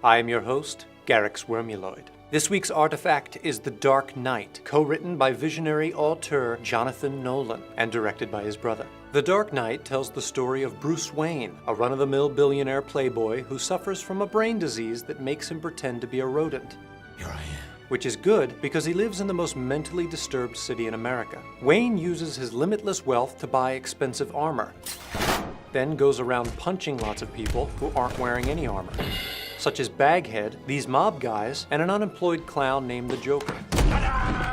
I am your host, Garrick's Wormuloid. This week's artifact is The Dark Knight, co-written by visionary auteur Jonathan Nolan and directed by his brother. The Dark Knight tells the story of Bruce Wayne, a run-of-the-mill billionaire playboy who suffers from a brain disease that makes him pretend to be a rodent. Here I am. Which is good because he lives in the most mentally disturbed city in America. Wayne uses his limitless wealth to buy expensive armor, then goes around punching lots of people who aren't wearing any armor, such as Baghead, these mob guys, and an unemployed clown named the Joker.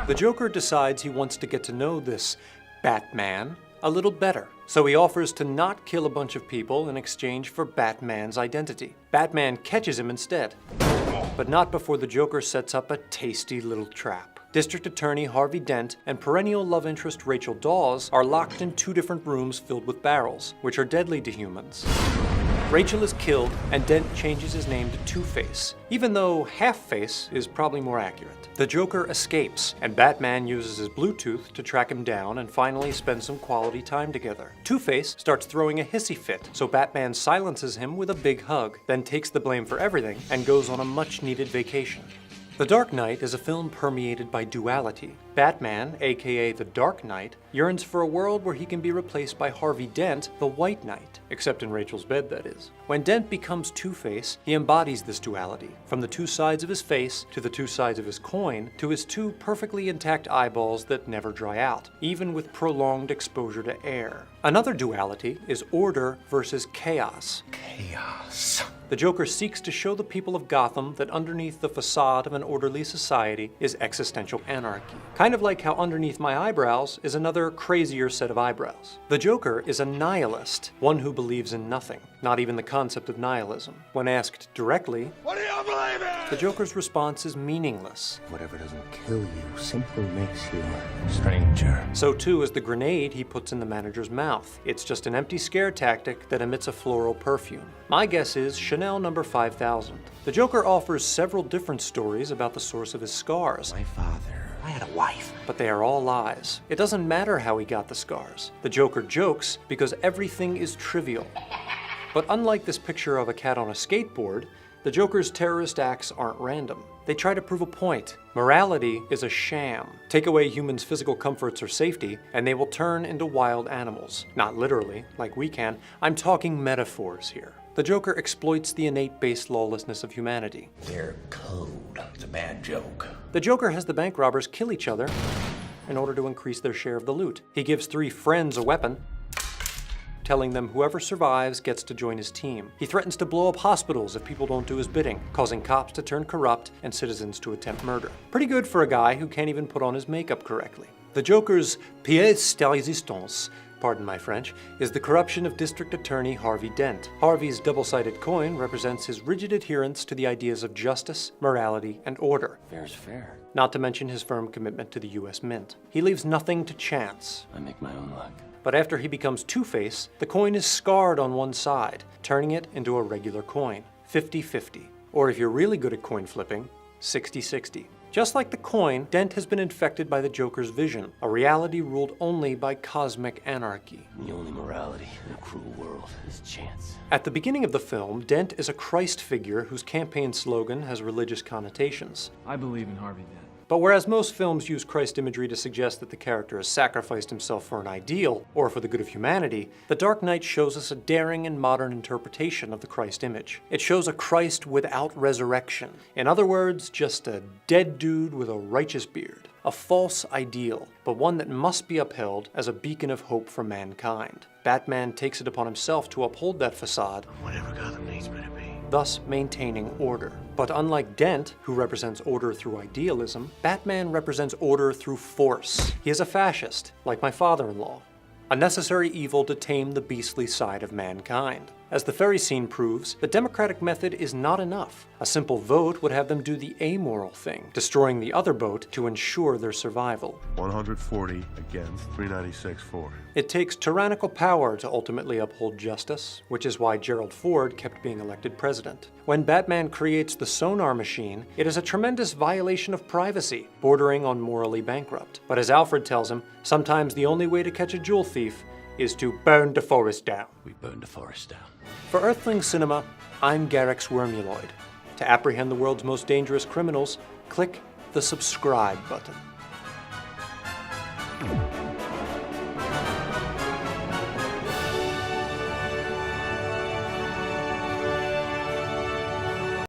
The Joker decides he wants to get to know this Batman a little better, so he offers to not kill a bunch of people in exchange for Batman's identity. Batman catches him instead, but not before the Joker sets up a tasty little trap. District Attorney Harvey Dent and perennial love interest Rachel Dawes are locked in two different rooms filled with barrels, which are deadly to humans. Rachel is killed, and Dent changes his name to Two-Face, even though Half-Face is probably more accurate. The Joker escapes, and Batman uses his Bluetooth to track him down and finally spend some quality time together. Two-Face starts throwing a hissy fit, so Batman silences him with a big hug, then takes the blame for everything and goes on a much-needed vacation. The Dark Knight is a film permeated by duality. Batman, aka the Dark Knight, yearns for a world where he can be replaced by Harvey Dent, the White Knight. Except in Rachel's bed, that is. When Dent becomes Two-Face, he embodies this duality, from the two sides of his face, to the two sides of his coin, to his two perfectly intact eyeballs that never dry out, even with prolonged exposure to air. Another duality is order versus chaos. Chaos. The Joker seeks to show the people of Gotham that underneath the facade of an orderly society is existential anarchy. Kind of like how underneath my eyebrows is another crazier set of eyebrows. The Joker is a nihilist, one who believes in nothing, not even the concept of nihilism. When asked directly, "What do you believe in?" the Joker's response is meaningless. Whatever doesn't kill you simply makes you a stranger. So too is the grenade he puts in the manager's mouth. It's just an empty scare tactic that emits a floral perfume. My guess is Chanel number 5000. The Joker offers several different stories about the source of his scars. My father, I had a wife. But they are all lies. It doesn't matter how he got the scars. The Joker jokes because everything is trivial. But unlike this picture of a cat on a skateboard, the Joker's terrorist acts aren't random. They try to prove a point. Morality is a sham. Take away humans' physical comforts or safety, and they will turn into wild animals. Not literally, like we can. I'm talking metaphors here. The Joker exploits the innate base lawlessness of humanity. Their code. It's a bad joke. The Joker has the bank robbers kill each other in order to increase their share of the loot. He gives 3 friends a weapon, telling them whoever survives gets to join his team. He threatens to blow up hospitals if people don't do his bidding, causing cops to turn corrupt and citizens to attempt murder. Pretty good for a guy who can't even put on his makeup correctly. The Joker's pièce de résistance, pardon my French, is the corruption of District Attorney Harvey Dent. Harvey's double-sided coin represents his rigid adherence to the ideas of justice, morality, and order. Fair's fair. Not to mention his firm commitment to the US Mint. He leaves nothing to chance. I make my own luck. But after he becomes Two-Face, the coin is scarred on one side, turning it into a regular coin, 50-50. Or if you're really good at coin flipping, 60-60. Just like the coin, Dent has been infected by the Joker's vision, a reality ruled only by cosmic anarchy. The only morality in a cruel world is chance. At the beginning of the film, Dent is a Christ figure whose campaign slogan has religious connotations. I believe in Harvey Dent. But whereas most films use Christ imagery to suggest that the character has sacrificed himself for an ideal, or for the good of humanity, The Dark Knight shows us a daring and modern interpretation of the Christ image. It shows a Christ without resurrection. In other words, just a dead dude with a righteous beard. A false ideal, but one that must be upheld as a beacon of hope for mankind. Batman takes it upon himself to uphold that facade, Whatever Gotham needs me to be. thus maintaining order. But unlike Dent, who represents order through idealism, Batman represents order through force. He is a fascist, like my father-in-law. A necessary evil to tame the beastly side of mankind. As the ferry scene proves, the democratic method is not enough. A simple vote would have them do the amoral thing, destroying the other boat to ensure their survival. 140 against 396-4. It takes tyrannical power to ultimately uphold justice, which is why Gerald Ford kept being elected president. When Batman creates the sonar machine, it is a tremendous violation of privacy, bordering on morally bankrupt. But as Alfred tells him, sometimes the only way to catch a jewel thief is to burn the forest down. We burned the forest down. For Earthling Cinema, I'm Garrick's Wormuloid. To apprehend the world's most dangerous criminals, click the subscribe button.